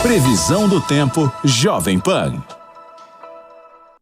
Previsão do tempo Jovem Pan.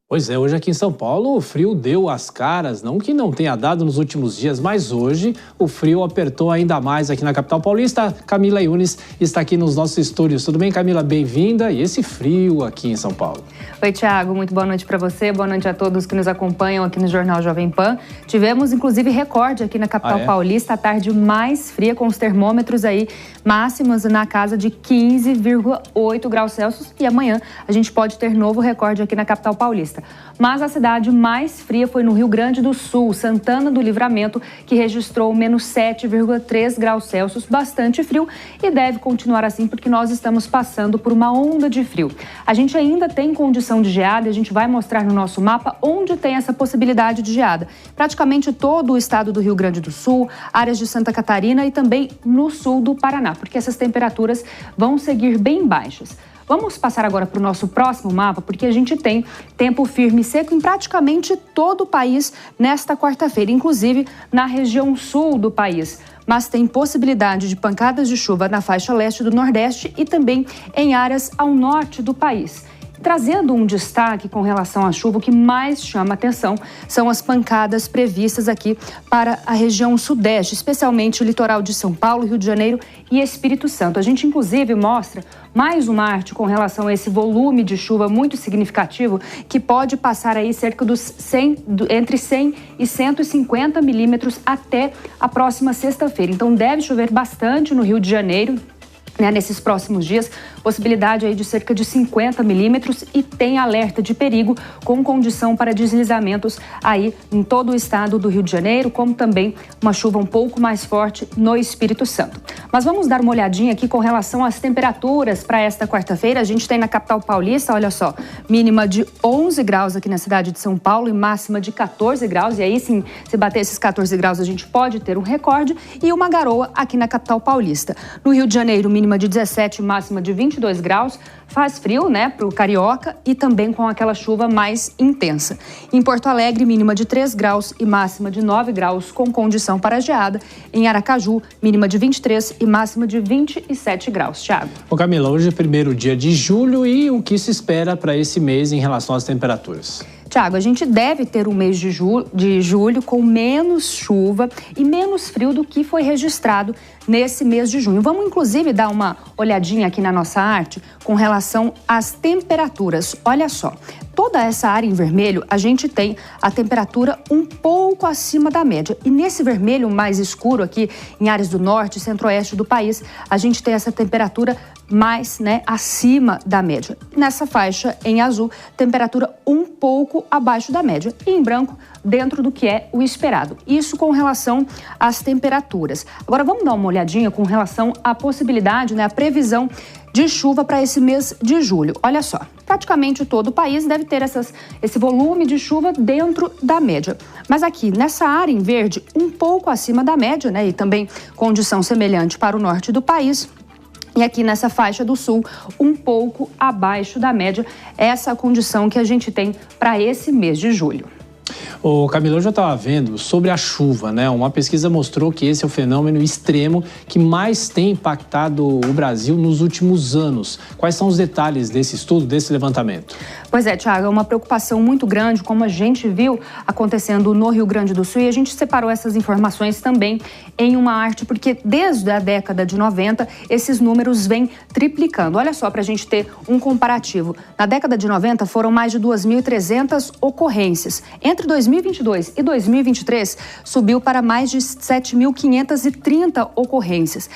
Pois é, hoje aqui em São Paulo o frio deu as caras, não que não tenha dado nos últimos dias, mas hoje o frio apertou ainda mais aqui na capital paulista. Camila Yunis está aqui nos nossos estúdios. Tudo bem, Camila? Bem-vinda. E esse frio aqui em São Paulo? Oi, Thiago. Muito boa noite para você. Boa noite a todos que nos acompanham aqui no Jornal Jovem Pan. Tivemos, inclusive, recorde aqui na capital paulista, a tarde mais fria, com os termômetros aí máximos na casa de 15,8 graus Celsius. E amanhã a gente pode ter novo recorde aqui na capital paulista. Mas a cidade mais fria foi no Rio Grande do Sul, Santana do Livramento, que registrou menos 7,3 graus Celsius, bastante frio, e deve continuar assim porque nós estamos passando por uma onda de frio. A gente ainda tem condição de geada e a gente vai mostrar no nosso mapa onde tem essa possibilidade de geada. Praticamente todo o estado do Rio Grande do Sul, áreas de Santa Catarina e também no sul do Paraná, porque essas temperaturas vão seguir bem baixas. Vamos passar agora para o nosso próximo mapa, porque a gente tem tempo firme e seco em praticamente todo o país nesta quarta-feira, inclusive na região sul do país. Mas tem possibilidade de pancadas de chuva na faixa leste do Nordeste e também em áreas ao norte do país. Trazendo um destaque com relação à chuva, o que mais chama atenção são as pancadas previstas aqui para a região sudeste, especialmente o litoral de São Paulo, Rio de Janeiro e Espírito Santo. A gente, inclusive, mostra mais uma arte com relação a esse volume de chuva muito significativo, que pode passar aí cerca dos entre 100 e 150 milímetros até a próxima sexta-feira. Então, deve chover bastante no Rio de Janeiro, nesses próximos dias, possibilidade aí de cerca de 50 milímetros e tem alerta de perigo com condição para deslizamentos aí em todo o estado do Rio de Janeiro, como também uma chuva um pouco mais forte no Espírito Santo. Mas vamos dar uma olhadinha aqui com relação às temperaturas para esta quarta-feira. A gente tem na capital paulista, olha só, mínima de 11 graus aqui na cidade de São Paulo e máxima de 14 graus. E aí sim, se bater esses 14 graus, a gente pode ter um recorde e uma garoa aqui na capital paulista. No Rio de Janeiro, mínima de 17, máxima de 22 graus, faz frio, para o carioca e também com aquela chuva mais intensa. Em Porto Alegre, mínima de 3 graus e máxima de 9 graus, com condição para geada. Em Aracaju, mínima de 23 e máxima de 27 graus. Thiago. Ô Camila, hoje é o primeiro dia de julho e o que se espera para esse mês em relação às temperaturas? Tiago, a gente deve ter um mês de julho com menos chuva e menos frio do que foi registrado nesse mês de junho. Vamos, inclusive, dar uma olhadinha aqui na nossa arte com relação às temperaturas. Olha só, toda essa área em vermelho, a gente tem a temperatura um pouco acima da média. E nesse vermelho mais escuro aqui, em áreas do norte e centro-oeste do país, a gente tem essa temperatura mais acima da média. Nessa faixa em azul, temperatura um pouco abaixo da média. E em branco, dentro do que é o esperado. Isso com relação às temperaturas. Agora vamos dar uma olhadinha com relação à possibilidade, a previsão de chuva para esse mês de julho. Olha só, praticamente todo o país deve ter esse volume de chuva dentro da média. Mas aqui, nessa área em verde, um pouco acima da média, e também condição semelhante para o norte do país. E aqui nessa faixa do sul, um pouco abaixo da média, essa é a condição que a gente tem para esse mês de julho. Ô Camila, eu já estava vendo sobre a chuva, Uma pesquisa mostrou que esse é o fenômeno extremo que mais tem impactado o Brasil nos últimos anos. Quais são os detalhes desse estudo, desse levantamento? Pois é, Thiago, é uma preocupação muito grande, como a gente viu acontecendo no Rio Grande do Sul, e a gente separou essas informações também em uma arte, porque desde a década de 90, esses números vêm triplicando. Olha só, para a gente ter um comparativo. Na década de 90, foram mais de 2.300 ocorrências. Entre 2022 e 2023, subiu para mais de 7.530 ocorrências.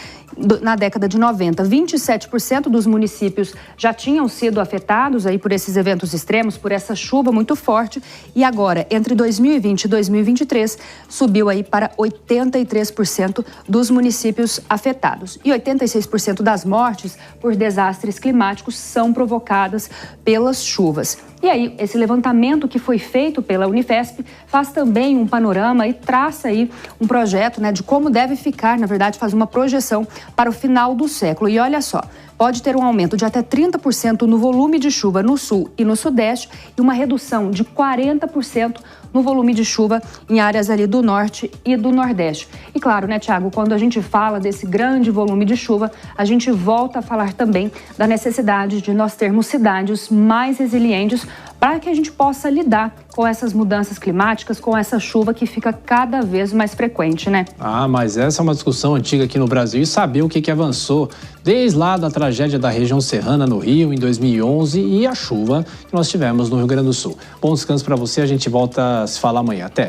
Na década de 90, 27% dos municípios já tinham sido afetados aí por esses eventos extremos, por essa chuva muito forte. E agora, entre 2020 e 2023, subiu aí para 83% dos municípios afetados. E 86% das mortes por desastres climáticos são provocadas pelas chuvas. E aí, esse levantamento que foi feito pela Unifesp faz também um panorama e traça aí um projeto, de como deve ficar, na verdade, faz uma projeção para o final do século. E olha só, pode ter um aumento de até 30% no volume de chuva no sul e no sudeste e uma redução de 40% no volume de chuva em áreas ali do norte e do nordeste. E claro, né, Thiago, quando a gente fala desse grande volume de chuva, a gente volta a falar também da necessidade de nós termos cidades mais resilientes para que a gente possa lidar com essas mudanças climáticas, com essa chuva que fica cada vez mais frequente, né? Mas essa é uma discussão antiga aqui no Brasil e saber o que avançou desde lá da tragédia da região serrana no Rio em 2011 e a chuva que nós tivemos no Rio Grande do Sul. Bom descanso para você, a gente volta a se falar amanhã. Até!